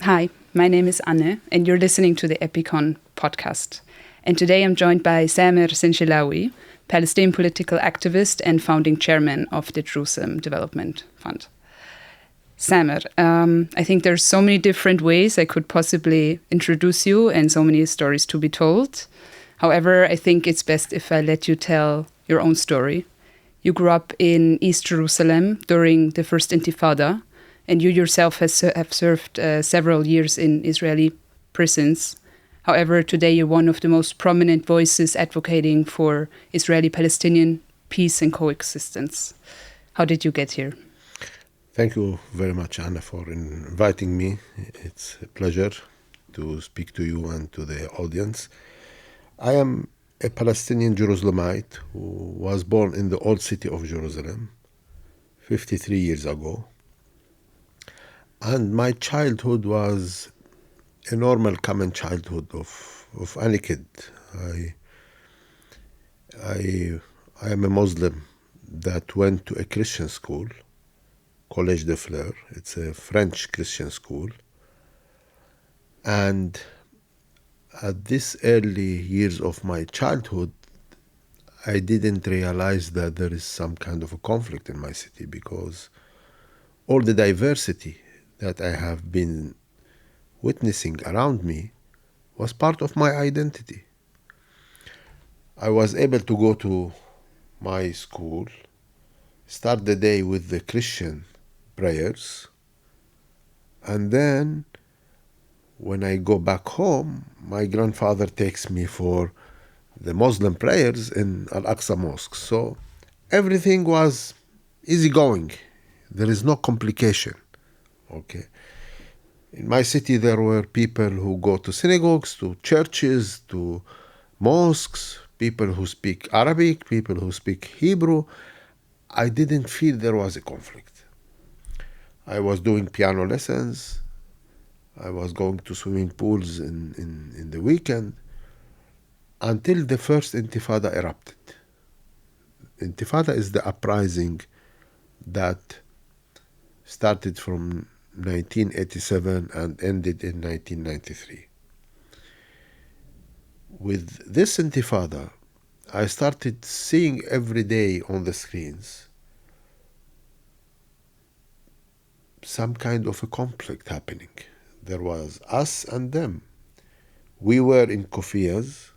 Hi, my name is Anne, and you're listening to the EPICON podcast. And today I'm joined by Samer Sinijlawi, Palestinian political activist and founding chairman of the Jerusalem Development Fund. Samer, I think there's so many different ways I could possibly introduce you and so many stories to be told. However, I think it's best if I let you tell your own story. You grew up in East Jerusalem during the First Intifada, and you yourself have served several years in Israeli prisons. However, today you're one of the most prominent voices advocating for Israeli-Palestinian peace and coexistence. How did you get here? Thank you very much, Anna, for inviting me. It's a pleasure to speak to you and to the audience. I am a Palestinian Jerusalemite who was born in the old city of Jerusalem 53 years ago. And my childhood was a normal, common childhood of any kid. I am a Muslim that went to a Christian school, Collège de Fleurs. It's a French Christian school. And at this early years of my childhood, I didn't realize that there is some kind of a conflict in my city, because all the diversity that I have been witnessing around me was part of my identity. I was able to go to my school, start the day with the Christian prayers, and then when I go back home, my grandfather takes me for the Muslim prayers in Al-Aqsa Mosque. So everything was easygoing. There is no complication. Okay. In my city, there were people who go to synagogues, to churches, to mosques, people who speak Arabic, people who speak Hebrew. I didn't feel there was a conflict. I was doing piano lessons. I was going to swimming pools in the weekend until the First Intifada erupted. Intifada is the uprising that started from 1987 and ended in 1993. With this Intifada, I started seeing every day on the screens some kind of a conflict happening. There was us and them. We were in kufiyas,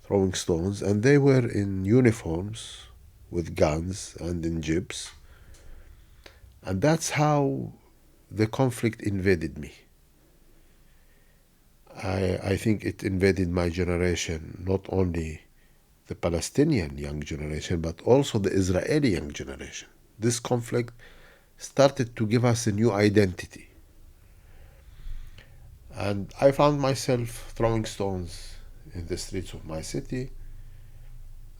throwing stones, and they were in uniforms with guns and in jeeps. And that's how the conflict invaded me. I think it invaded my generation, not only the Palestinian young generation, but also the Israeli young generation. This conflict started to give us a new identity. And I found myself throwing stones in the streets of my city.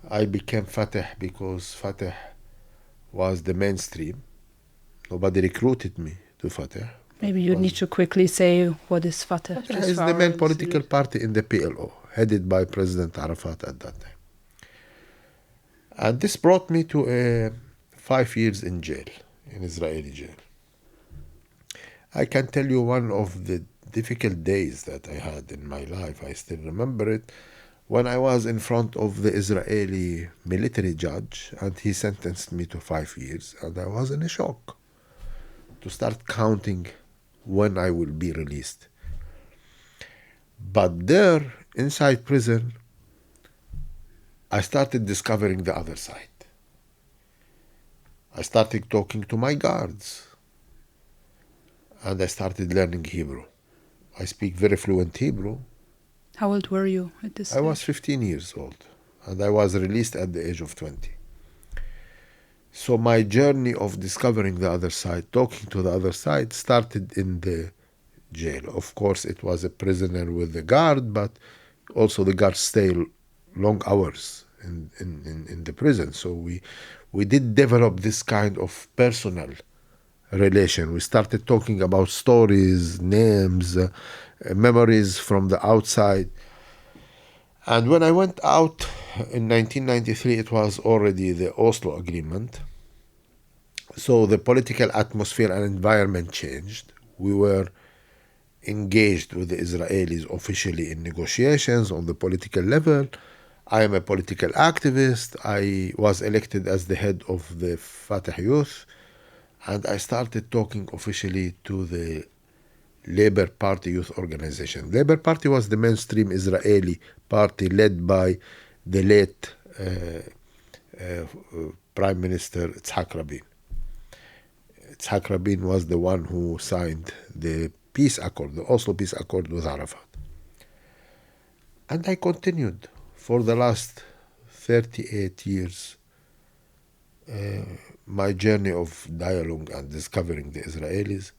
I became Fatah because Fatah was the mainstream. Nobody recruited me to Fatah. Maybe you need to quickly say what is Fatah. Fatah is the main political party in the PLO, headed by President Arafat at that time. And this brought me to 5 years in jail, in Israeli jail. I can tell you one of the difficult days that I had in my life. I still remember it, when I was in front of the Israeli military judge and he sentenced me to 5 years, and I was in a shock to start counting when I will be released. But there, inside prison, I started discovering the other side. I started talking to my guards, and I started learning Hebrew. I speak very fluent Hebrew. How old were you at this I was 15 years old, and I was released at the age of 20. So my journey of discovering the other side, talking to the other side, started in the jail. Of course, it was a prisoner with the guard, but also the guards stay long hours in the prison. So we did develop this kind of personal relation. We started talking about stories, names, memories from the outside. And when I went out in 1993, it was already the Oslo Agreement. So the political atmosphere and environment changed. We were engaged with the Israelis officially in negotiations on the political level. I am a political activist. I was elected as the head of the Fatah Youth, and I started talking officially to the Labour Party youth organization. Labour Party was the mainstream Israeli party led by the late Prime Minister Yitzhak Rabin. Yitzhak Rabin was the one who signed the peace accord, the Oslo peace accord with Arafat. And I continued for the last 38 years my journey of dialogue and discovering the Israelis.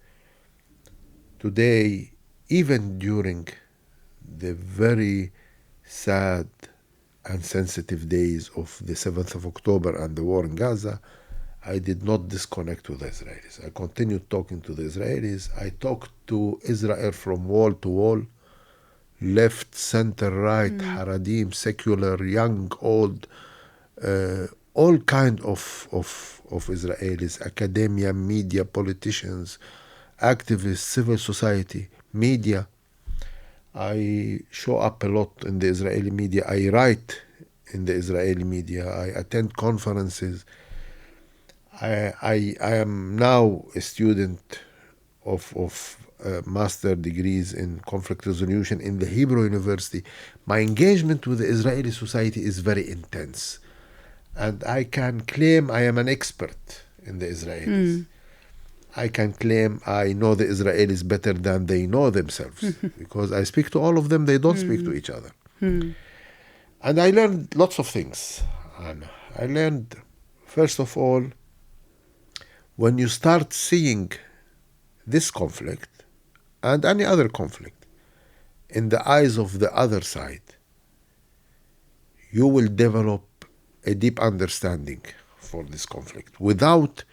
Today, even during the very sad and sensitive days of the 7th of October and the war in Gaza, I did not disconnect with the Israelis. I continued talking to the Israelis. I talked to Israel from wall to wall, left, center, right, Haradim, secular, young, old, all kind of Israelis, academia, media, politicians, activists, civil society, media. I show up a lot in the Israeli media. I write in the Israeli media. I attend conferences. I am now a student of master degrees in conflict resolution in the Hebrew University. My engagement with the Israeli society is very intense. And I can claim I am an expert in the Israelis. I can claim I know the Israelis better than they know themselves. Because I speak to all of them, they don't speak to each other. And I learned lots of things, Anna. I learned, first of all, when you start seeing this conflict and any other conflict in the eyes of the other side, you will develop a deep understanding for this conflict. Without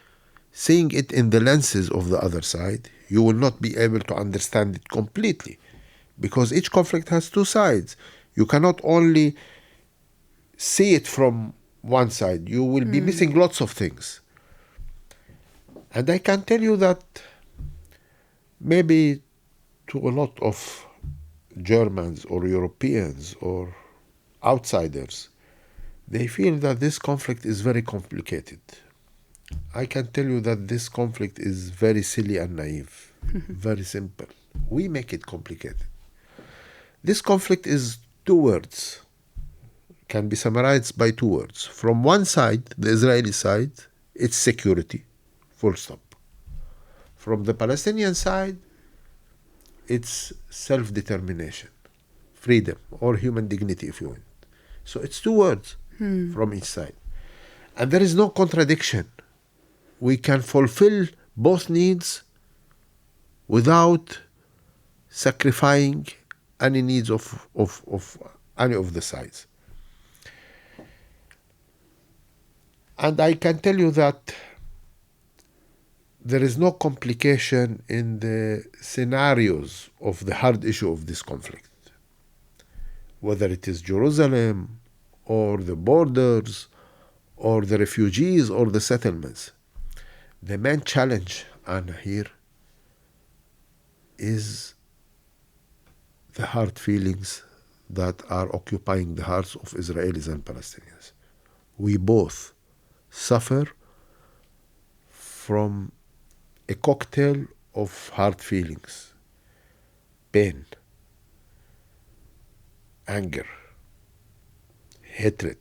seeing it in the lenses of the other side, you will not be able to understand it completely, because each conflict has two sides. You cannot only see it from one side. You will be missing lots of things. And I can tell you that maybe to a lot of Germans or Europeans or outsiders, they feel that this conflict is very complicated. I can tell you that this conflict is very silly and naive, very simple. We make it complicated. This conflict is two words, can be summarized by two words. From one side, the Israeli side, it's security, full stop. From the Palestinian side, it's self-determination, freedom, or human dignity, if you want. So it's two words from each side. And there is no contradiction. We can fulfill both needs without sacrificing any needs of any of the sides. And I can tell you that there is no complication in the scenarios of the hard issue of this conflict. Whether it is Jerusalem or the borders or the refugees or the settlements. The main challenge, Anna, here is the hard feelings that are occupying the hearts of Israelis and Palestinians. We both suffer from a cocktail of hard feelings, pain, anger, hatred.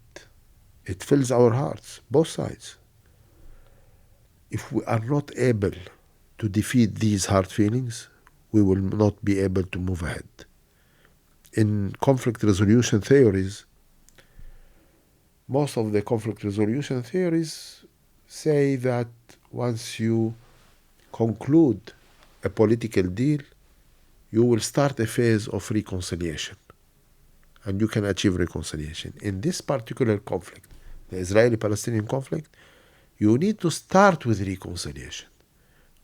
It fills our hearts, both sides. If we are not able to defeat these hard feelings, we will not be able to move ahead. In conflict resolution theories, most of the conflict resolution theories say that once you conclude a political deal, you will start a phase of reconciliation. And you can achieve reconciliation. In this particular conflict, the Israeli-Palestinian conflict, you need to start with reconciliation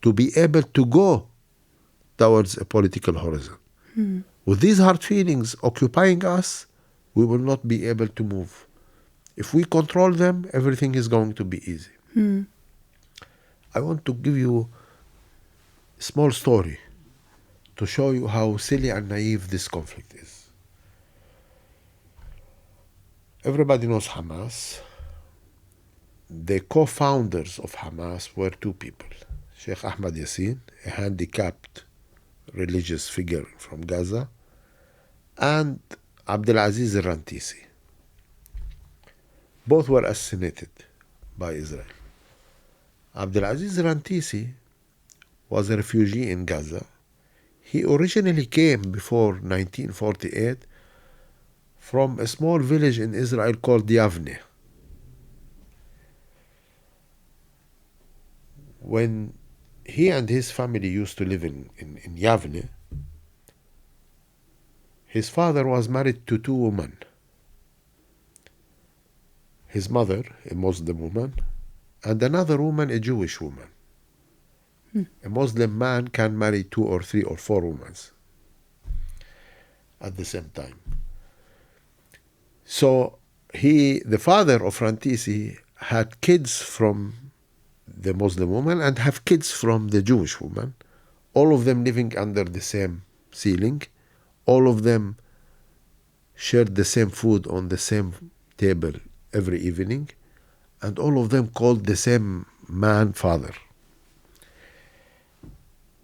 to be able to go towards a political horizon. With these hard feelings occupying us, we will not be able to move. If we control them, everything is going to be easy. I want to give you a small story to show you how silly and naive this conflict is. Everybody knows Hamas. The co-founders of Hamas were two people. Sheikh Ahmad Yassin, a handicapped religious figure from Gaza, and Abdulaziz al-Rantisi. Both were assassinated by Israel. Abdulaziz al-Rantisi was a refugee in Gaza. He originally came before 1948 from a small village in Israel called Yavne. When he and his family used to live in Yavne, his father was married to two women. His mother, a Muslim woman, and another woman, a Jewish woman. A Muslim man can marry 2 or 3 or 4 women at the same time. So the father of Rantisi had kids from the Muslim woman and have kids from the Jewish woman, all of them living under the same ceiling, all of them shared the same food on the same table every evening, and all of them called the same man father.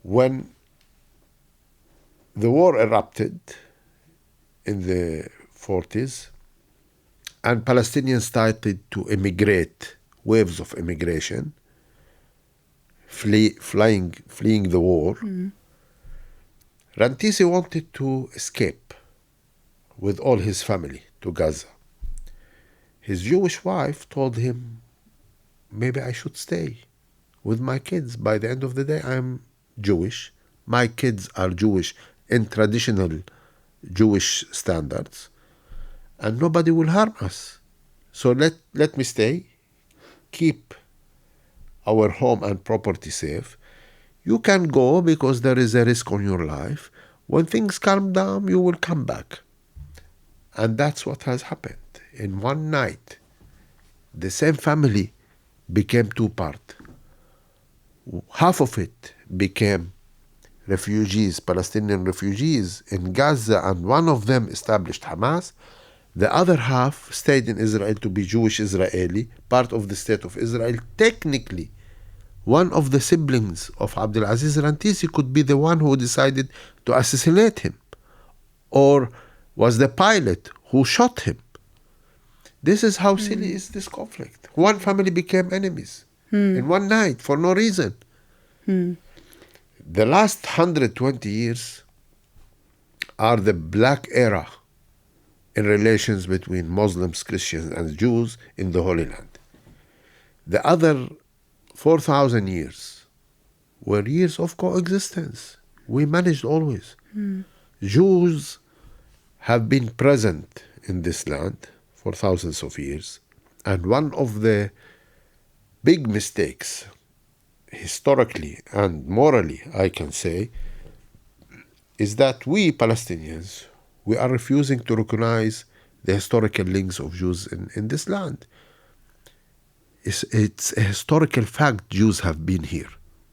When the war erupted in the 40s and Palestinians started to immigrate, waves of immigration, fleeing the war, Rantisi wanted to escape with all his family to Gaza. His Jewish wife told him, maybe I should stay with my kids. By the end of the day, I'm Jewish. My kids are Jewish in traditional Jewish standards, and nobody will harm us. So let me stay, keep our home and property safe. You can go because there is a risk on your life. When things calm down, you will come back. And that's what has happened. In one night, the same family became two-part. Half of it became refugees, Palestinian refugees in Gaza, and one of them established Hamas. The other half stayed in Israel to be Jewish Israeli, part of the state of Israel. Technically, one of the siblings of Abdulaziz Rantisi could be the one who decided to assassinate him, or was the pilot who shot him. This is how silly is this conflict. One family became enemies in one night for no reason. The last 120 years are the black era in relations between Muslims, Christians, and Jews in the Holy Land. The other 4,000 years were years of coexistence. We managed always. Jews have been present in this land for thousands of years. And one of the big mistakes, historically and morally, I can say, is that we Palestinians, we are refusing to recognize the historical links of Jews in this land. It's a historical fact Jews have been here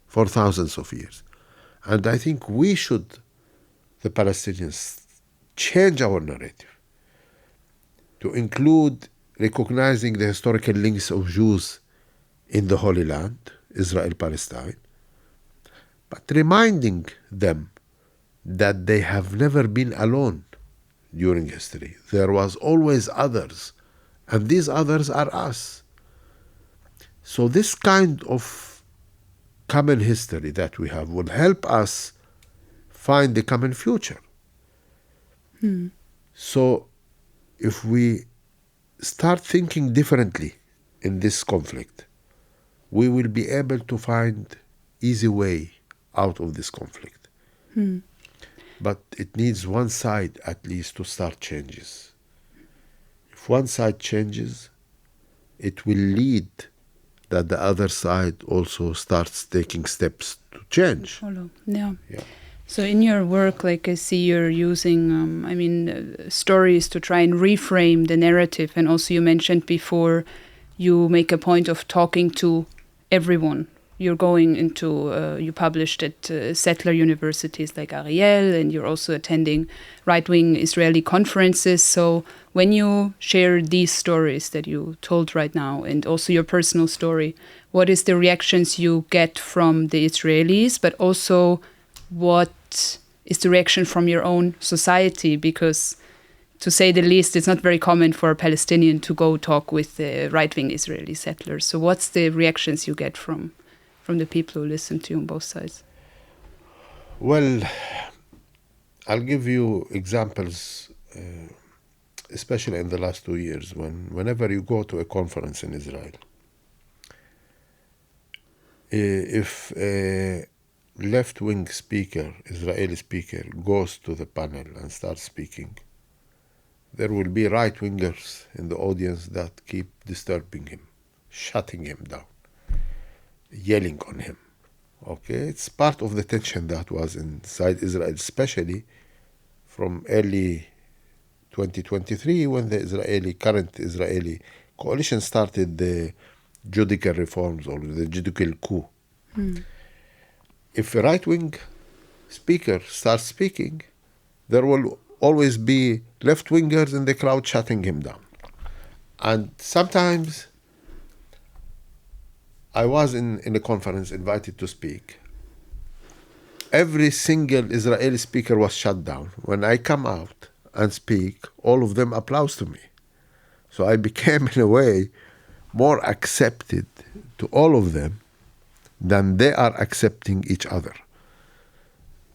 for thousands of years. And I think we should, the Palestinians, change our narrative to include recognizing the historical links of Jews in the Holy Land, Israel, Palestine, but reminding them that they have never been alone during history. There was always others, and these others are us. So this kind of common history that we have will help us find the common future. So if we start thinking differently in this conflict, we will be able to find easy way out of this conflict. But it needs one side at least to start changes. If one side changes, it will lead that the other side also starts taking steps to change. Follow. Yeah. So in your work, like I see you're using, stories to try and reframe the narrative. And also you mentioned before, you make a point of talking to everyone you're going into, you published at settler universities like Ariel, and you're also attending right-wing Israeli conferences. So when you share these stories that you told right now, and also your personal story, what is the reactions you get from the Israelis, but also what is the reaction from your own society? Because to say the least, it's not very common for a Palestinian to go talk with the right-wing Israeli settlers. So what's the reactions you get from the people who listen to you on both sides? Well, I'll give you examples, especially in the last 2 years, whenever you go to a conference in Israel, if a left-wing speaker, Israeli speaker, goes to the panel and starts speaking, there will be right-wingers in the audience that keep disturbing him, shutting him down, yelling on him. Okay, it's part of the tension that was inside Israel, especially from early 2023 when the current Israeli coalition started the judicial reforms or the judicial coup. If a right-wing speaker starts speaking, there will always be left-wingers in the crowd shutting him down. And sometimes I was in a conference invited to speak. Every single Israeli speaker was shut down. When I come out and speak, all of them applaud to me. So I became, in a way, more accepted to all of them than they are accepting each other.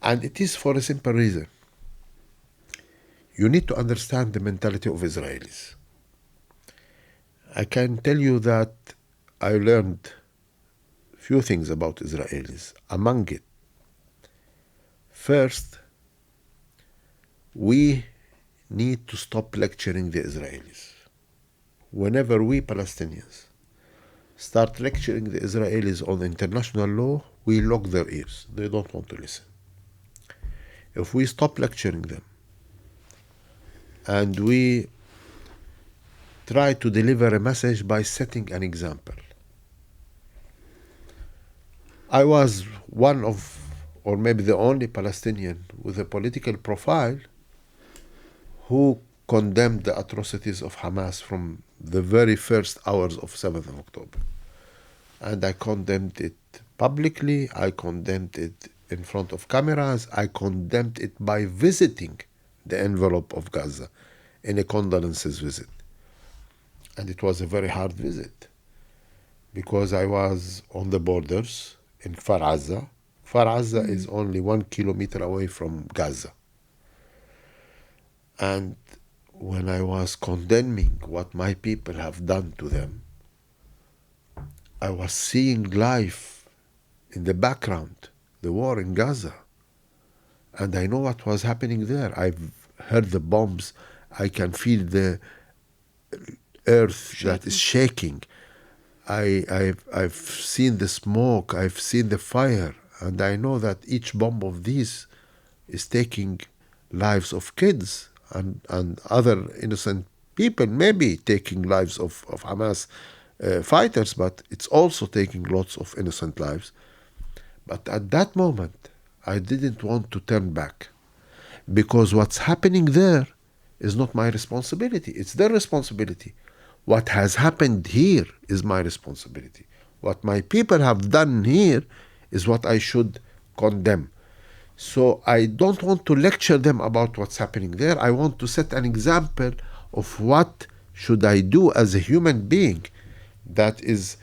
And it is for a simple reason. You need to understand the mentality of Israelis. I can tell you that I learned few things about Israelis. Among it, first, we need to stop lecturing the Israelis. Whenever we Palestinians start lecturing the Israelis on international law, we lock their ears. They don't want to listen. If we stop lecturing them and we try to deliver a message by setting an example. I was one of, or maybe the only Palestinian with a political profile who condemned the atrocities of Hamas from the very first hours of 7th of October. And I condemned it publicly, I condemned it in front of cameras, I condemned it by visiting the envelope of Gaza in a condolences visit. And it was a very hard visit because I was on the borders in Kfar Aza. Kfar Aza is only 1 kilometer away from Gaza. And when I was condemning what my people have done to them, I was seeing live in the background, the war in Gaza. And I know what was happening there. I've heard the bombs. I can feel the earth that is shaking. I've seen the smoke. I've seen the fire. And I know that each bomb of these is taking lives of kids and other innocent people, maybe taking lives of Hamas fighters, but it's also taking lots of innocent lives. But at that moment, I didn't want to turn back because what's happening there is not my responsibility. It's their responsibility. What has happened here is my responsibility. What my people have done here is what I should condemn. So I don't want to lecture them about what's happening there. I want to set an example of what should I do as a human being that is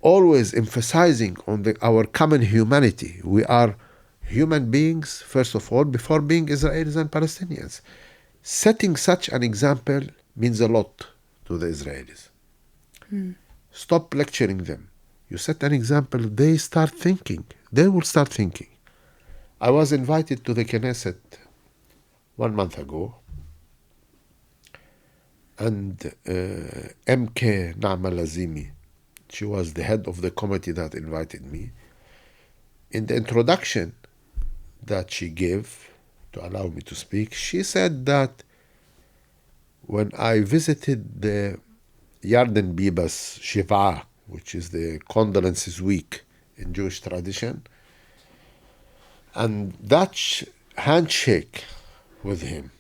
always emphasizing on our common humanity. We are human beings, first of all, before being Israelis and Palestinians. Setting such an example means a lot to the Israelis. Stop lecturing them. You set an example, they start thinking. They will start thinking. I was invited to the Knesset 1 month ago, and MK Naama Lazimi, she was the head of the committee that invited me. In the introduction that she gave to allow me to speak, she said that when I visited the Yarden Bibas Shiva, which is the condolences week in Jewish tradition. And that handshake with him,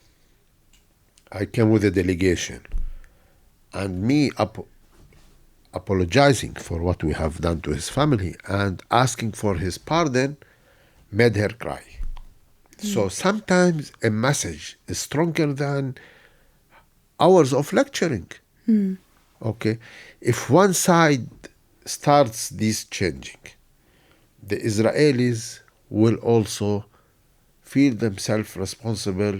I came with a delegation, and me apologizing for what we have done to his family and asking for his pardon made her cry. So sometimes a message is stronger than hours of lecturing. Okay? If one side starts this changing, the Israelis will also feel themselves responsible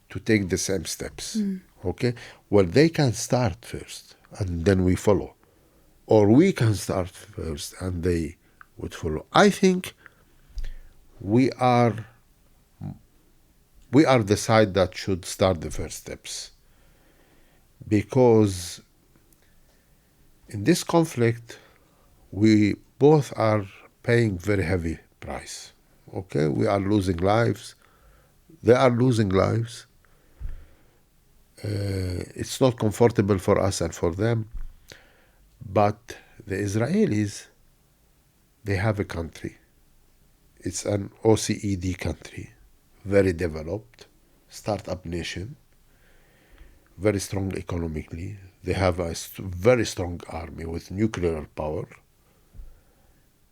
to take the same steps. Okay? Well, they can start first and then we follow. Or we can start first and they would follow. I think we are the side that should start the first steps. Because in this conflict, we both are paying very heavy price. Okay? We are losing lives. They are losing lives. It's not comfortable for us and for them. But the Israelis, they have a country. It's an OECD country, very developed, startup nation, very strong economically. They have a very strong army with nuclear power.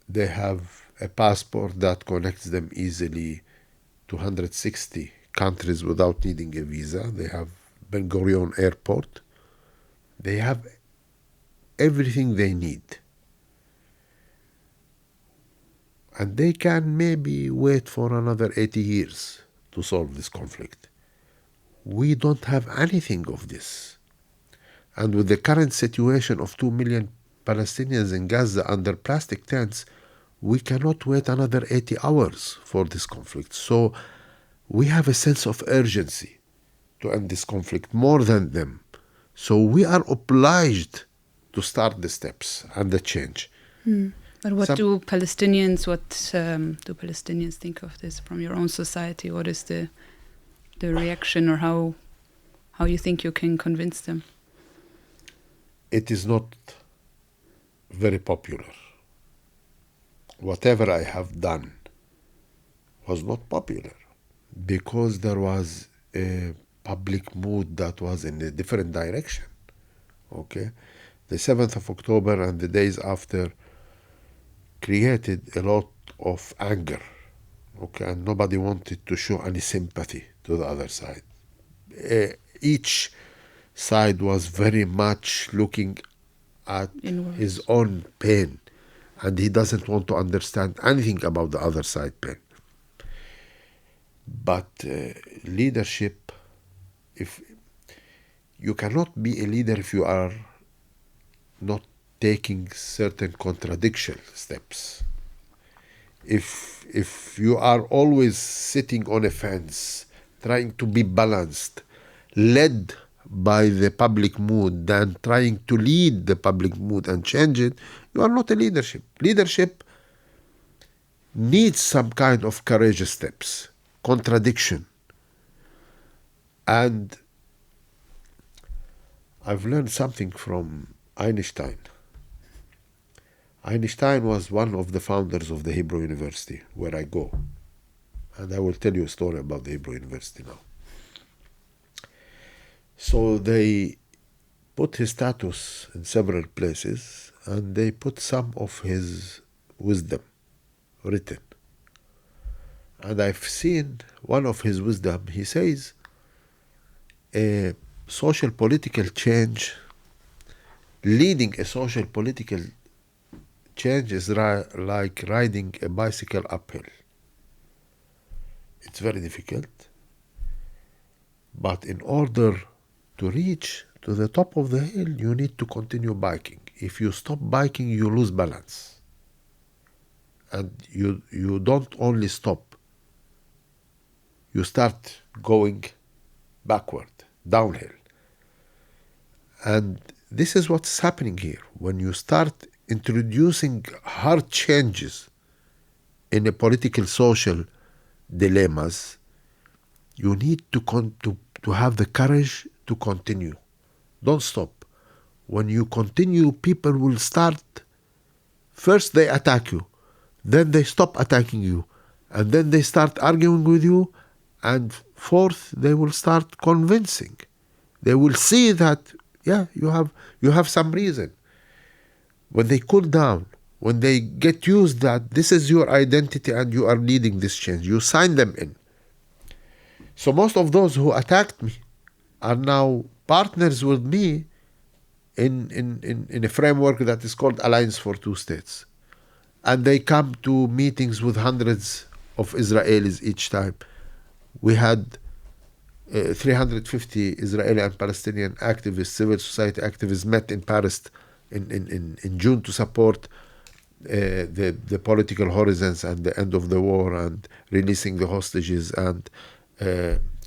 They have a passport that connects them easily to 160 countries without needing a visa. They have Ben Gurion Airport. They have everything they need. And they can maybe wait for another 80 years to solve this conflict. We don't have anything of this. And with the current situation of 2 million Palestinians in Gaza under plastic tents, we cannot wait another 80 hours for this conflict. So we have a sense of urgency to end this conflict more than them. So we are obliged to start the steps and the change. But what do Palestinians think of this from your own society? What is the reaction, or how you think you can convince them? It is not very popular. Whatever I have done was not popular because there was a public mood that was in a different direction. Okay? The 7th of October and the days after created a lot of anger. Okay? And nobody wanted to show any sympathy to the other side. Each side was very much looking at his own pain, and he doesn't want to understand anything about the other side pain. But leadership, if you cannot be a leader if you are not taking certain contradiction steps. If you are always sitting on a fence, trying to be balanced, led by the public mood than trying to lead the public mood and change it, you are not a leadership. Leadership needs some kind of courageous steps, contradiction. And I've learned something from Einstein. Einstein was one of the founders of the Hebrew University, where I go. And I will tell you a story about the Hebrew University now. So they put his status in several places, and they put some of his wisdom written. And I've seen one of his wisdom. He says, a social political change, leading a social political change is like riding a bicycle uphill. It's very difficult. But in order to reach to the top of the hill, you need to continue biking. If you stop biking, you lose balance. And you don't only stop. You start going backward, downhill. And this is what's happening here. When you start introducing hard changes in a political, social dilemmas, you need to have the courage to continue. Don't stop. When you continue, people will start First they attack you, then they stop attacking you, and then they start arguing with you, and fourth, they will start convincing. They will see that, yeah, you have some reason. When they cool down, when they get used that this is your identity and you are leading this change, you sign them in. So most of those who attacked me are now partners with me in a framework that is called Alliance for Two States. And they come to meetings with hundreds of Israelis each time. We had 350 Israeli and Palestinian activists, civil society activists met in Paris in June to support the political horizons and the end of the war and releasing the hostages and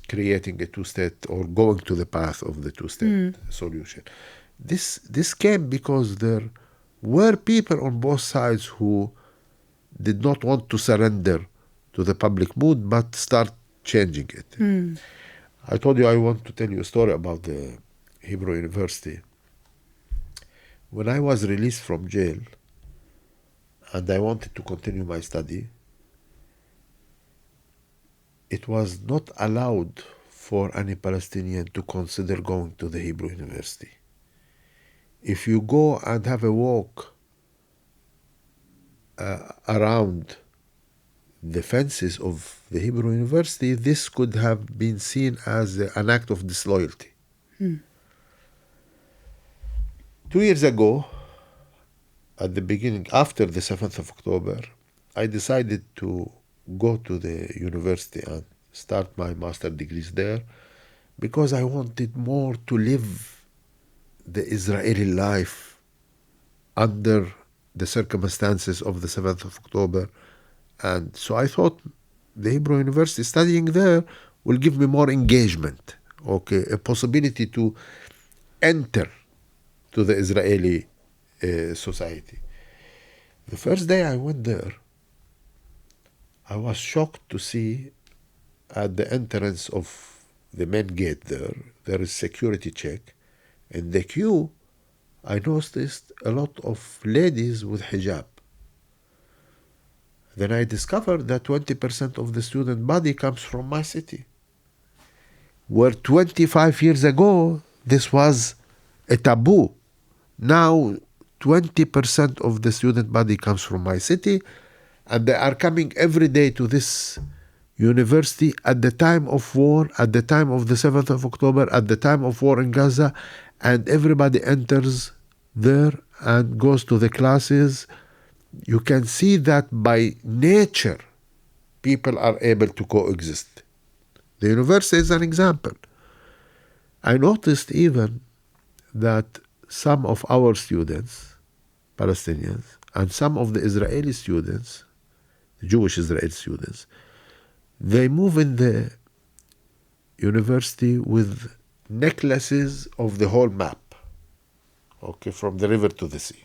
creating a two-state or going to the path of the two-state solution. This came because there were people on both sides who did not want to surrender to the public mood but start changing it. I told you I want to tell you a story about the Hebrew University. When I was released from jail and I wanted to continue my study, it was not allowed for any Palestinian to consider going to the Hebrew University. If you go and have a walk around the fences of the Hebrew University, this could have been seen as an act of disloyalty. 2 years ago, at the beginning, after the 7th of October, I decided to go to the university and start my master's degrees there because I wanted more to live the Israeli life under the circumstances of the 7th of October. And so I thought the Hebrew University, studying there, will give me more engagement, a possibility to enter to the Israeli society. The first day I went there, I was shocked to see at the entrance of the main gate there is security check. In the queue, I noticed a lot of ladies with hijab. Then I discovered that 20% of the student body comes from my city, where 25 years ago, this was a taboo. Now, 20% of the student body comes from my city, and they are coming every day to this university at the time of war, at the time of the 7th of October, at the time of war in Gaza, and everybody enters there and goes to the classes. You can see that by nature, people are able to coexist. The university is an example. I noticed even that some of our students, Palestinians, and some of the Israeli students, Jewish Israeli students, they move in the university with necklaces of the whole map, from the river to the sea.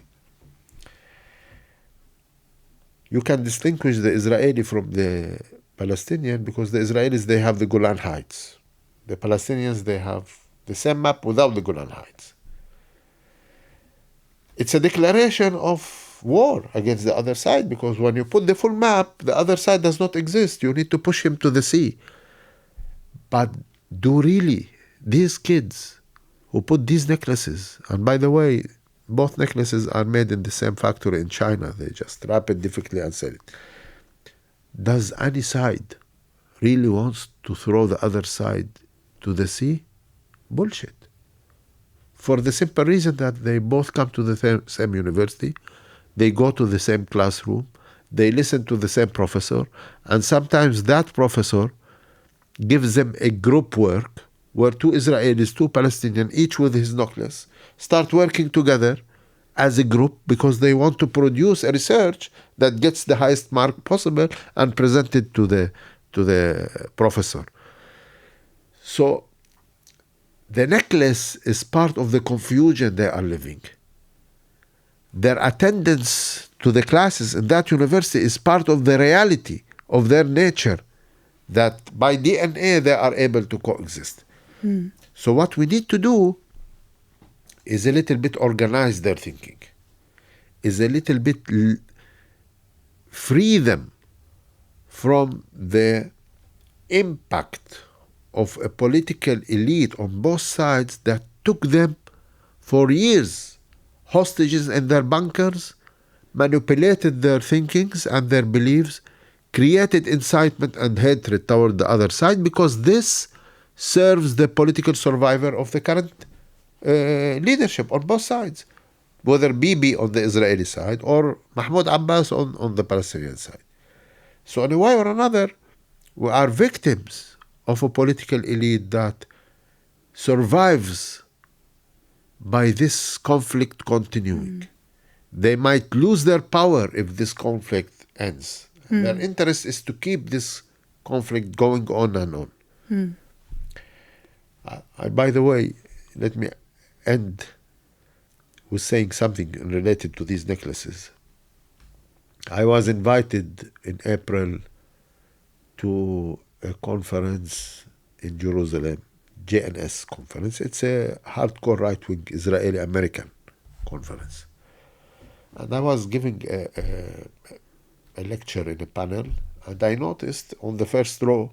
You can distinguish the Israeli from the Palestinian because the Israelis, they have the Golan Heights. The Palestinians, they have the same map without the Golan Heights. It's a declaration of war against the other side because when you put the full map, the other side does not exist. You need to push him to the sea. But do really these kids who put these necklaces, and by the way, both necklaces are made in the same factory in China. They just wrap it differently and sell it. Does any side really wants to throw the other side to the sea? Bullshit. For the simple reason that they both come to the same university, they go to the same classroom, they listen to the same professor, and sometimes that professor gives them a group work where two Israelis, two Palestinians, each with his necklace, start working together as a group because they want to produce a research that gets the highest mark possible and present it to the professor. So the necklace is part of the confusion they are living. Their attendance to the classes in that university is part of the reality of their nature, that by DNA they are able to coexist. So what we need to do is a little bit organize their thinking. is a little bit free them from the impact of a political elite on both sides that took them for years hostages in their bunkers, manipulated their thinkings and their beliefs, created incitement and hatred toward the other side, because this serves the political survivor of the current leadership on both sides, whether Bibi on the Israeli side or Mahmoud Abbas on the Palestinian side. So in a way or another, we are victims of a political elite that survives by this conflict continuing. They might lose their power if this conflict ends. Their interest is to keep this conflict going on and on. By the way, let me end with saying something related to these necklaces. I was invited in April to a conference in Jerusalem, JNS conference. It's a hardcore right-wing Israeli American conference. And I was giving a lecture in a panel, and I noticed on the first row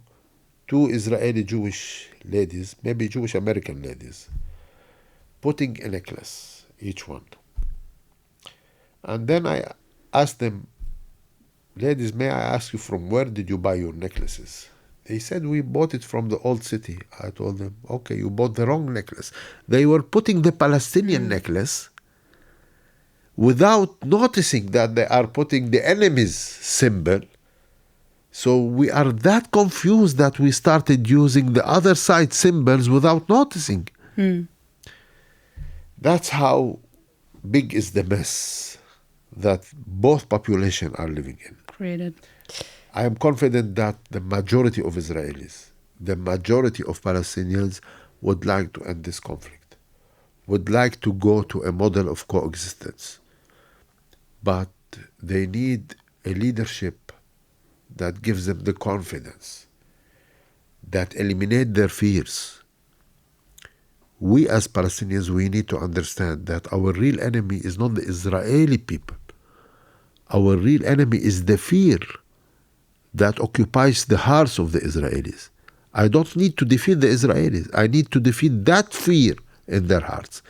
2 Israeli Jewish ladies, maybe Jewish American ladies, putting a necklace, each one. And then I asked them, ladies, may I ask you, from where did you buy your necklaces? They said, we bought it from the old city. I told them, okay, you bought the wrong necklace. They were putting the Palestinian necklace without noticing that they are putting the enemy's symbol. So we are that confused that we started using the other side symbols without noticing. That's how big is the mess that both populations are living in. Created. I am confident that the majority of Israelis, the majority of Palestinians would like to end this conflict, would like to go to a model of coexistence. But they need a leadership that gives them the confidence, that eliminate their fears. We as Palestinians, we need to understand that our real enemy is not the Israeli people. Our real enemy is the fear that occupies the hearts of the Israelis. I don't need to defeat the Israelis. I need to defeat that fear in their hearts.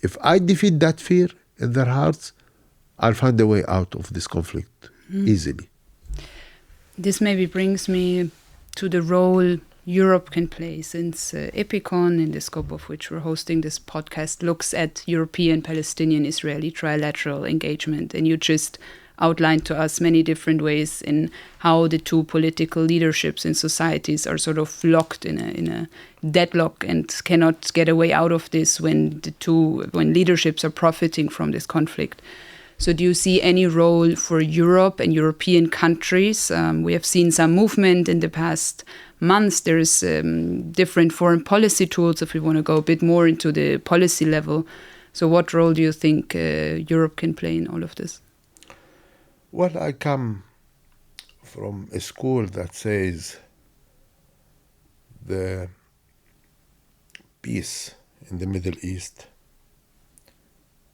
If I defeat that fear in their hearts, I'll find a way out of this conflict easily. This maybe brings me to the role Europe can play, since EPICON, in the scope of which we're hosting this podcast, looks at European, Palestinian, Israeli trilateral engagement. And you just outlined to us many different ways in how the two political leaderships in societies are sort of locked in a deadlock and cannot get a way out of this when leaderships are profiting from this conflict. So do you see any role for Europe and European countries? We have seen some movement in the past months. There's different foreign policy tools if we want to go a bit more into the policy level. So what role do you think Europe can play in all of this? Well, I come from a school that says the peace in the Middle East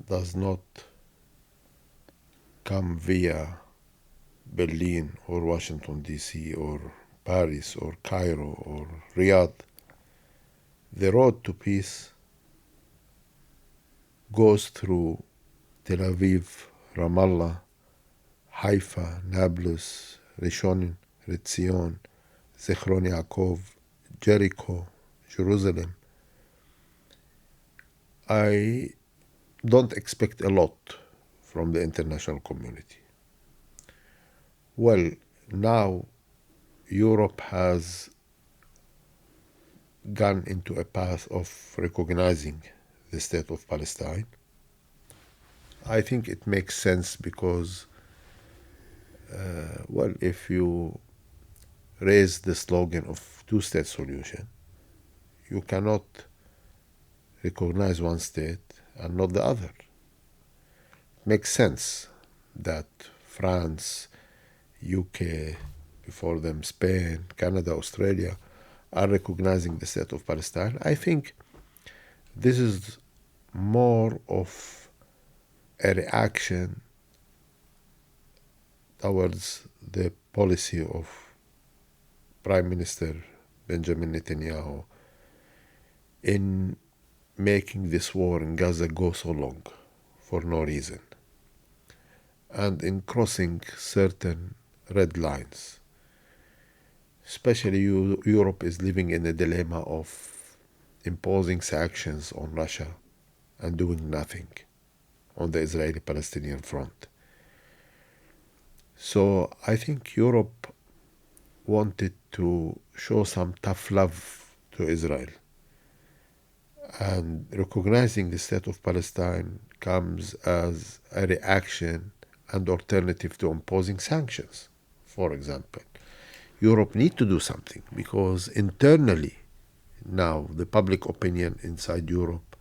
does not come via Berlin or Washington, D.C. or Paris or Cairo or Riyadh. The road to peace goes through Tel Aviv, Ramallah, Haifa, Nablus, Rishon LeZion, Zichron Yaakov, Jericho, Jerusalem. I don't expect a lot from the international community. Well, now Europe has gone into a path of recognizing the state of Palestine. I think it makes sense because if you raise the slogan of two-state solution, you cannot recognize one state and not the other. It makes sense that France, UK, before them Spain, Canada, Australia, are recognizing the state of Palestine. I think this is more of a reaction towards the policy of Prime Minister Benjamin Netanyahu in making this war in Gaza go so long for no reason, and in crossing certain red lines. Especially Europe is living in a dilemma of imposing sanctions on Russia and doing nothing on the Israeli-Palestinian front. So I think Europe wanted to show some tough love to Israel. And recognizing the state of Palestine comes as a reaction and alternative to imposing sanctions, for example. Europe needs to do something because internally now the public opinion inside Europe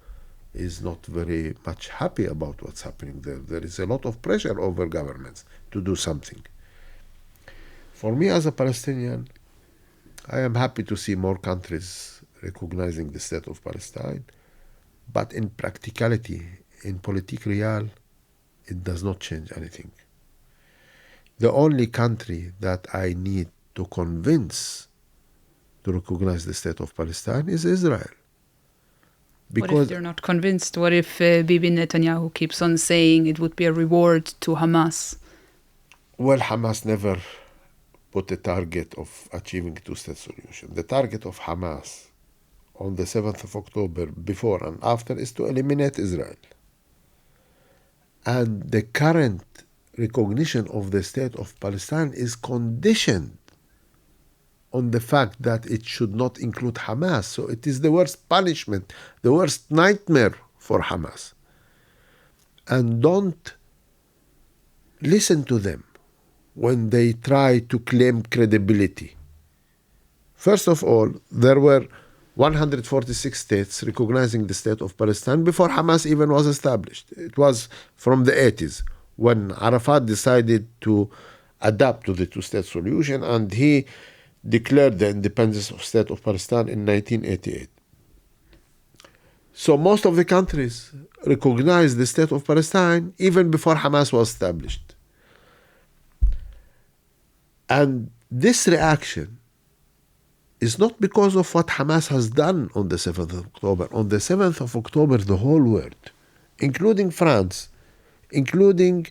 is not very much happy about what's happening there. There is a lot of pressure over governments to do something. For me as a Palestinian, I am happy to see more countries recognizing the state of Palestine, but in practicality, in politique real, it does not change anything. The only country that I need to convince to recognize the state of Palestine is Israel. What if they're not convinced? What if Bibi Netanyahu keeps on saying it would be a reward to Hamas? Well, Hamas never put a target of achieving a two-state solution. The target of Hamas on the 7th of October, before and after, is to eliminate Israel. And the current recognition of the state of Palestine is conditioned on the fact that it should not include Hamas. So it is the worst punishment, the worst nightmare for Hamas. And don't listen to them when they try to claim credibility. First of all, there were 146 states recognizing the state of Palestine before Hamas even was established. It was from the 80s when Arafat decided to adapt to the two-state solution, and he declared the independence of state of Palestine in 1988. So most of the countries recognized the state of Palestine even before Hamas was established. And this reaction is not because of what Hamas has done on the 7th of October. On the 7th of October, the whole world, including France, including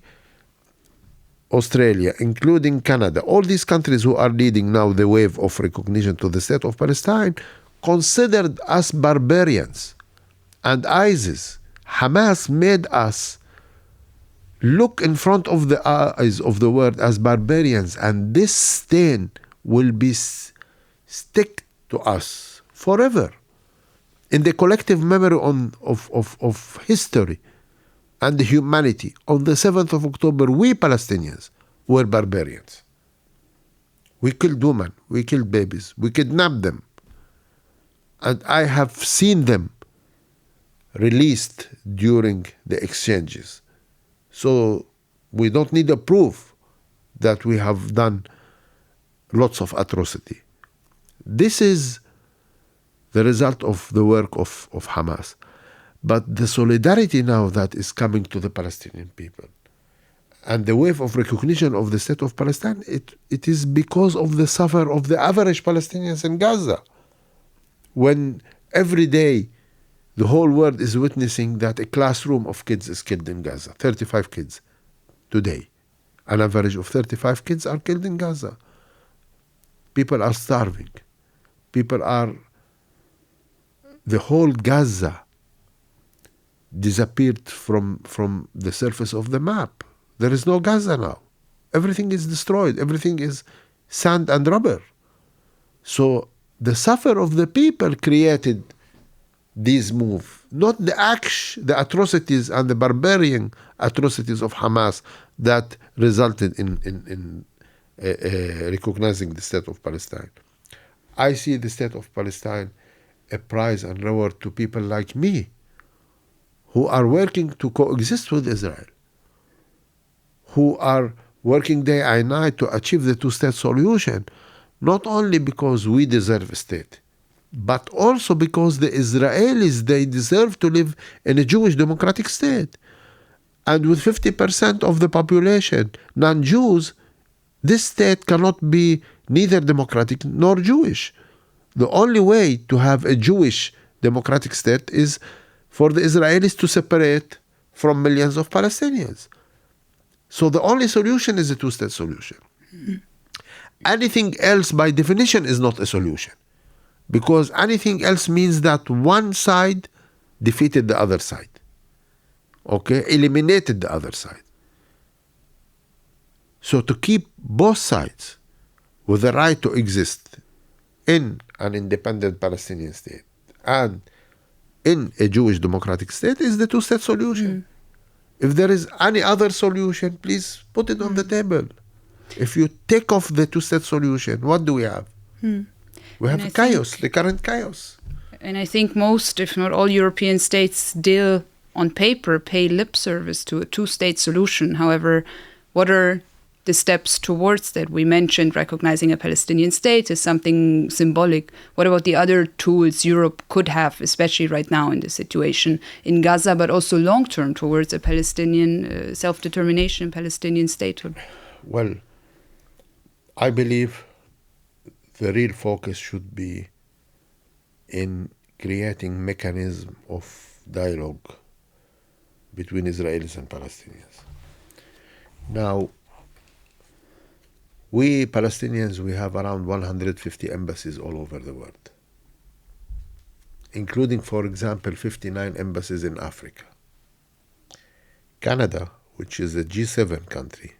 Australia, including Canada, all these countries who are leading now the wave of recognition to the state of Palestine, considered us barbarians. And ISIS, Hamas made us look in front of the eyes of the world as barbarians. And this stain will be stick to us forever in the collective memory of history and humanity. On the 7th of October, we Palestinians were barbarians. We killed women, we killed babies, we kidnapped them. And I have seen them released during the exchanges. So we don't need a proof that we have done lots of atrocity. This is the result of the work of Hamas. But the solidarity now that is coming to the Palestinian people and the wave of recognition of the state of Palestine, it is because of the suffer of the average Palestinians in Gaza. When every day the whole world is witnessing that a classroom of kids is killed in Gaza, 35 kids today. An average of 35 kids are killed in Gaza. People are starving. The whole Gaza disappeared from the surface of the map. There is no Gaza now. Everything is destroyed. Everything is sand and rubber. So the suffer of the people created this move, not the atrocities and the barbarian atrocities of Hamas that resulted in recognizing the state of Palestine. I see the state of Palestine a prize and reward to people like me who are working to coexist with Israel, who are working day and night to achieve the two-state solution, not only because we deserve a state, but also because the Israelis, they deserve to live in a Jewish democratic state. And with 50% of the population, non-Jews, This state cannot be neither democratic nor Jewish. The only way to have a Jewish democratic state is for the Israelis to separate from millions of Palestinians. So the only solution is a two-state solution. Mm-hmm. Anything else, by definition, is not a solution. Because anything else means that one side defeated the other side. Okay? Eliminated the other side. So to keep both sides with the right to exist in an independent Palestinian state and in a Jewish democratic state is the two-state solution. Mm. If there is any other solution, please put it on the table. If you take off the two-state solution, what do we have? We have chaos, the current chaos. And I think most, if not all, European states still, on paper, pay lip service to a two-state solution. However, what are the steps towards that? We mentioned recognizing a Palestinian state as something symbolic. What about the other tools Europe could have, especially right now in the situation in Gaza, but also long-term towards a Palestinian self-determination, Palestinian statehood? Well, I believe the real focus should be in creating mechanism of dialogue between Israelis and Palestinians. Now, we Palestinians, we have around 150 embassies all over the world, including, for example, 59 embassies in Africa. Canada, which is a G7 country,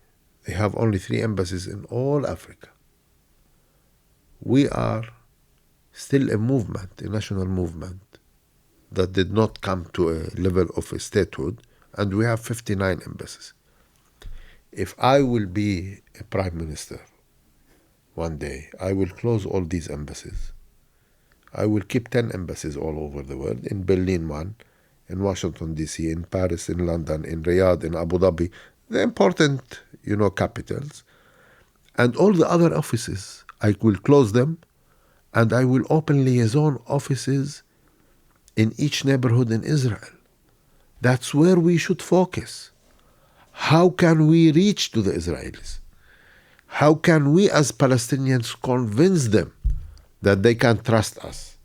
they have only 3 embassies in all Africa. We are still a movement, a national movement, that did not come to a level of a statehood, and we have 59 embassies. If I will be a prime minister one day, I will close all these embassies. I will keep 10 embassies all over the world, in Berlin 1, in Washington, D.C., in Paris, in London, in Riyadh, in Abu Dhabi, the important, capitals. And all the other offices, I will close them, and I will open liaison offices in each neighborhood in Israel. That's where we should focus. How can we reach to the Israelis? How can we as Palestinians convince them that they can trust us?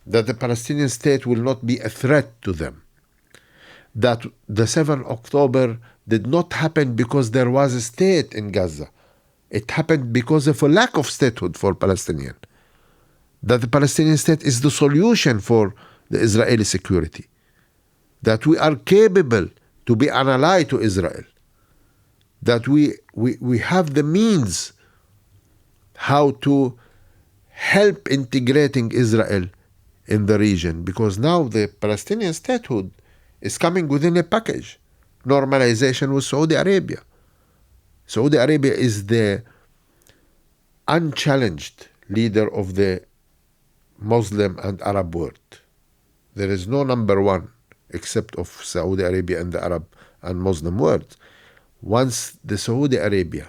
That the Palestinian state will not be a threat to them? That the 7th October did not happen because there was a state in Gaza. It happened because of a lack of statehood for Palestinians. That the Palestinian state is the solution for the Israeli security. That we are capable to be an ally to Israel. That we have the means how to help integrating Israel in the region. Because now the Palestinian statehood is coming within a package. Normalization with Saudi Arabia. Saudi Arabia is the unchallenged leader of the Muslim and Arab world. There is no number one except of Saudi Arabia and the Arab and Muslim world. Once the Saudi Arabia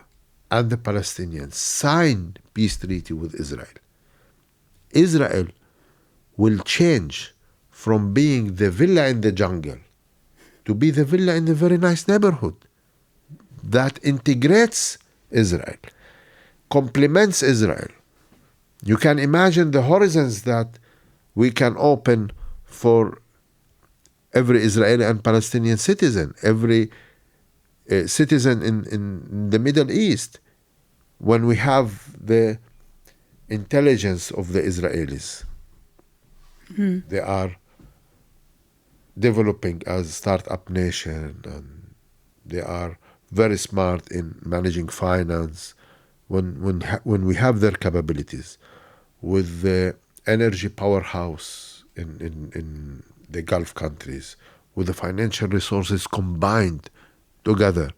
and the Palestinians sign peace treaty with Israel, Israel will change from being the villa in the jungle to be the villa in a very nice neighborhood that integrates Israel, complements Israel. You can imagine the horizons that we can open for every Israeli and Palestinian citizen, every citizen in the Middle East, when we have the intelligence of the Israelis. Mm-hmm. They are developing as a startup nation, and they are very smart in managing finance. When we have their capabilities, with the energy powerhouse in the Gulf countries, with the financial resources combined together,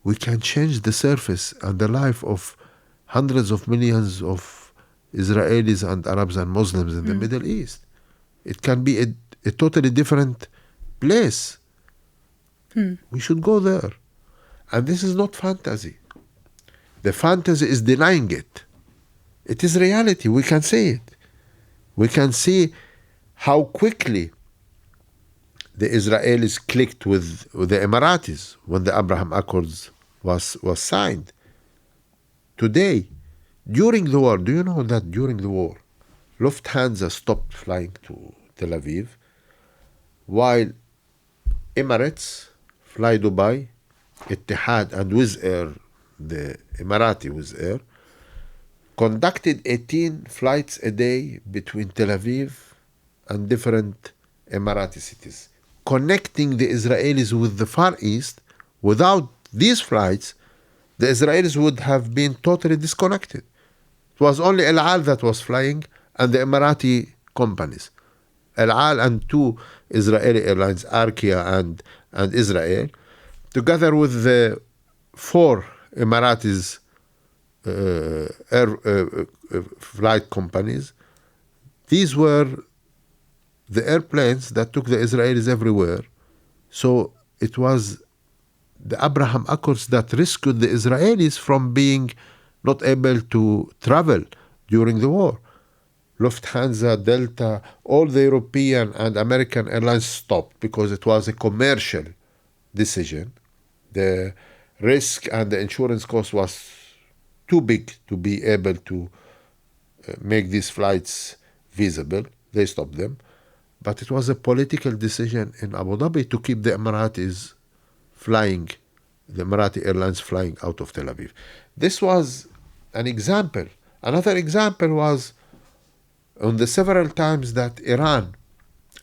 we can change the surface and the life of hundreds of millions of Israelis and Arabs and Muslims in the Middle East. It can be a totally different place. We should go there. And this is not fantasy. The fantasy is denying it. It is reality. We can see it. We can see how quickly the Israelis clicked with the Emiratis when the Abraham Accords was signed. Today, during the war, do you know that during the war, Lufthansa stopped flying to Tel Aviv, while Emirates, Fly Dubai, Etihad, and Wizz Air, the Emirati Wizz Air, conducted 18 flights a day between Tel Aviv and different Emirati cities, connecting the Israelis with the Far East. Without these flights, the Israelis would have been totally disconnected. It was only El Al that was flying and the Emirati companies. El Al and two Israeli airlines, Arkia and Israel, together with the four Emiratis flight companies. These were the airplanes that took the Israelis everywhere. So it was the Abraham Accords that rescued the Israelis from being not able to travel during the war. Lufthansa, Delta, all the European and American airlines stopped because it was a commercial decision. The risk and the insurance cost was too big to be able to make these flights feasible. They stopped them. But it was a political decision in Abu Dhabi to keep the Emiratis flying, the Emirati Airlines flying out of Tel Aviv. This was an example. Another example was on the several times that Iran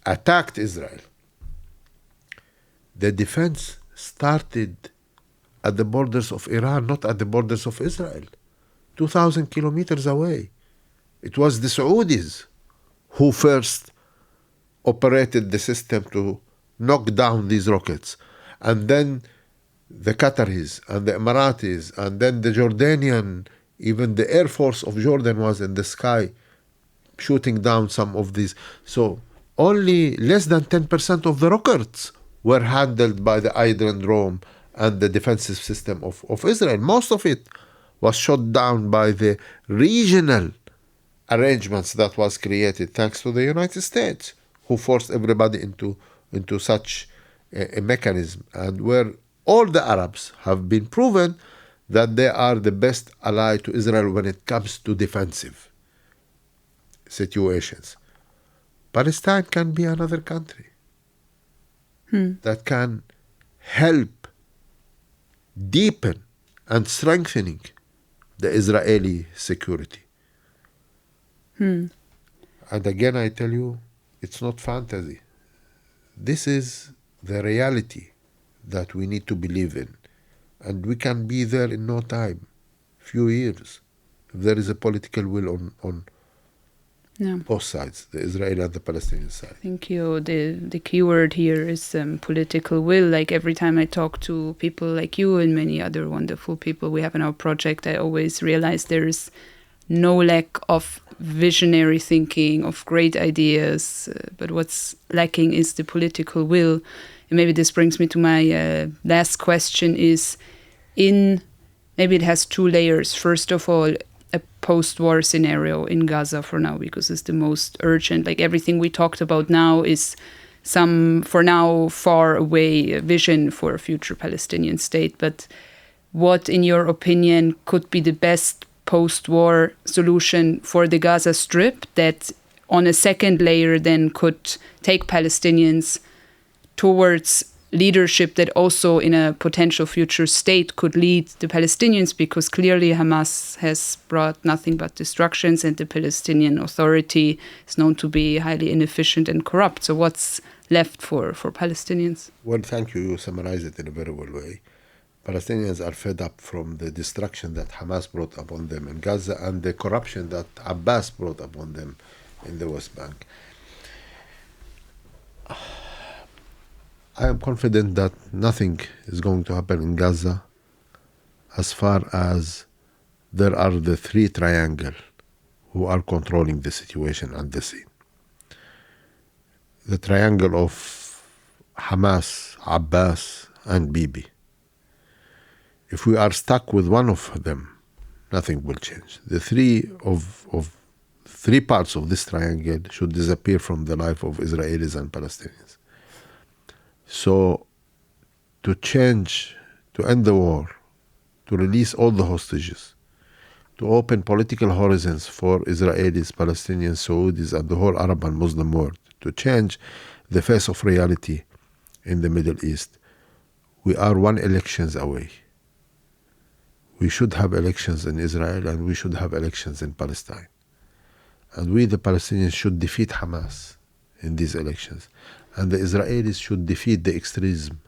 attacked Israel. The defense started at the borders of Iran, not at the borders of Israel, 2,000 kilometers away. It was the Saudis who first operated the system to knock down these rockets. And then the Qataris and the Emiratis and then the Jordanian, even the Air Force of Jordan was in the sky shooting down some of these. So only less than 10% of the rockets were handled by the Iron Dome and the defensive system of Israel. Most of it was shot down by the regional arrangements that was created thanks to the United States, who forced everybody into such a mechanism, and where all the Arabs have been proven that they are the best ally to Israel when it comes to defensive situations. Palestine can be another country that can help deepen and strengthening the Israeli security. And again, I tell you, it's not fantasy. This is the reality that we need to believe in. And we can be there in no time, few years, if there is a political will on both sides, the Israeli and the Palestinian side. Thank you. The key word here is political will. Like every time I talk to people like you and many other wonderful people we have in our project, I always realize there is no lack of visionary thinking, of great ideas, but what's lacking is the political will. And maybe this brings me to my last question is, maybe it has two layers. First of all, a post-war scenario in Gaza for now, because it's the most urgent. Like everything we talked about now is some, for now, far away vision for a future Palestinian state. But what, in your opinion, could be the best post-war solution for the Gaza Strip that on a second layer then could take Palestinians towards leadership that also in a potential future state could lead the Palestinians, because clearly Hamas has brought nothing but destructions and the Palestinian Authority is known to be highly inefficient and corrupt. So what's left for Palestinians? Well, thank you. You summarized it in a very well way. Palestinians are fed up from the destruction that Hamas brought upon them in Gaza and the corruption that Abbas brought upon them in the West Bank. I am confident that nothing is going to happen in Gaza as far as there are the three triangles who are controlling the situation and the scene. The triangle of Hamas, Abbas, and Bibi. If we are stuck with one of them, nothing will change. The three parts of this triangle should disappear from the life of Israelis and Palestinians. So, to change, to end the war, to release all the hostages, to open political horizons for Israelis, Palestinians, Saudis, and the whole Arab and Muslim world, to change the face of reality in the Middle East. We are one elections away. We should have elections in Israel and we should have elections in Palestine. And we, the Palestinians, should defeat Hamas in these elections. And the Israelis should defeat the extremism.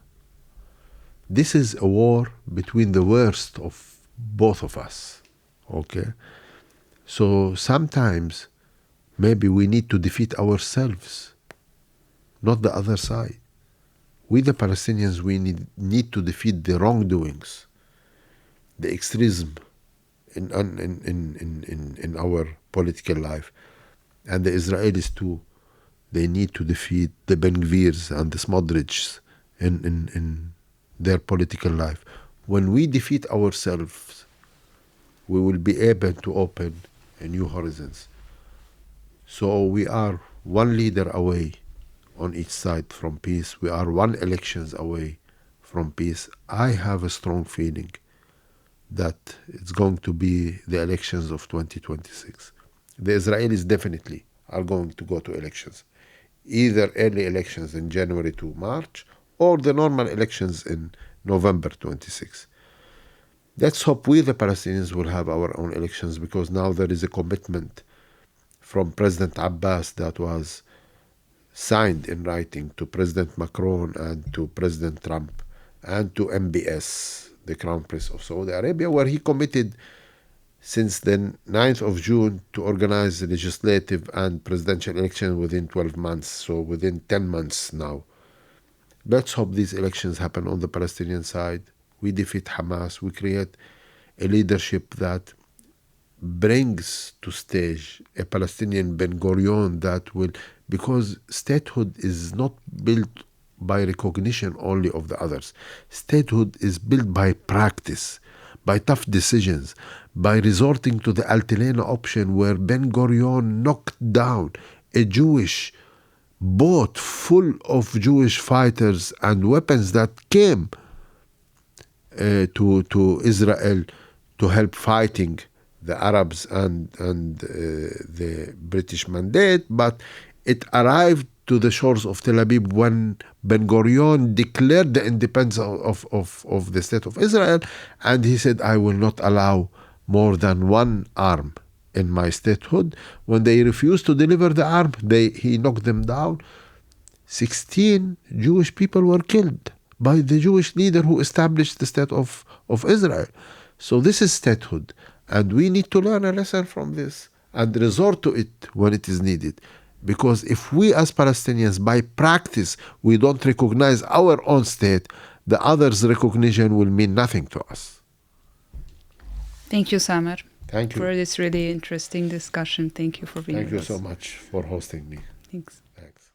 This is a war between the worst of both of us. Okay? So sometimes maybe we need to defeat ourselves, not the other side. We, the Palestinians, we need to defeat the wrongdoings, the extremism in our political life. And the Israelis too, they need to defeat the Ben-Gvirs and the Smotrichs in their political life. When we defeat ourselves, we will be able to open a new horizons. So we are one leader away on each side from peace. We are one elections away from peace. I have a strong feeling that it's going to be the elections of 2026. The Israelis definitely are going to go to elections, either early elections in January to March or the normal elections in November 26. Let's hope we, the Palestinians, will have our own elections, because now there is a commitment from President Abbas that was signed in writing to President Macron and to President Trump and to MBS, the Crown Prince of Saudi Arabia, where he committed since the 9th of June to organize the legislative and presidential election within 12 months, so within 10 months now. Let's hope these elections happen on the Palestinian side. We defeat Hamas. We create a leadership that brings to stage a Palestinian Ben Gurion that will, because statehood is not built by recognition only of the others. Statehood is built by practice, by tough decisions, by resorting to the Altilena option, where Ben Gurion knocked down a Jewish boat full of Jewish fighters and weapons that came to Israel to help fighting the Arabs and the British mandate, but it arrived to the shores of Tel Aviv when Ben Gurion declared the independence of the state of Israel, and he said, I will not allow more than one arm in my statehood. When they refused to deliver the arm, he knocked them down. 16 Jewish people were killed by the Jewish leader who established the state of Israel. So this is statehood, and we need to learn a lesson from this and resort to it when it is needed. Because if we as Palestinians, by practice, we don't recognize our own state, the others' recognition will mean nothing to us. Thank you, Samer. Thank you. For this really interesting discussion. Thank you for being with us. Thank you so much for hosting me. Thanks. Thanks.